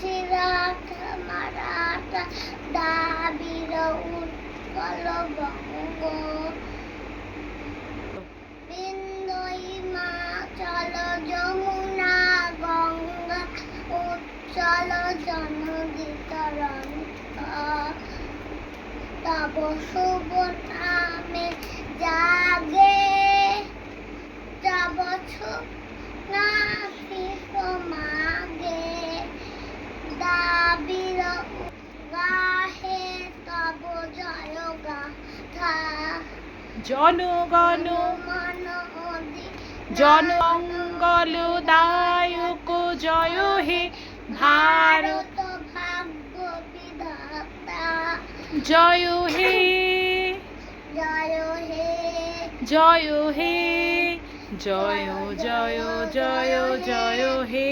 গুজরাট মারাঠা দ্রাবিড় উৎকল বঙ্গ বিন্ধ্য হিমাচল যমুনা গঙ্গা উচ্চল জননী তরঙ্গা তব শুভ নামে জাগে যাব নাথি সমাগে দ্রাবিড় গাহে তব জয় গাথা জনগণ মন জনমঙ্গলদায়ক জয় হে ভারত ভারত ভাগ্য বিধাতা জয় হে জয় হে জয় হে জয় জয় জয় জয় হে।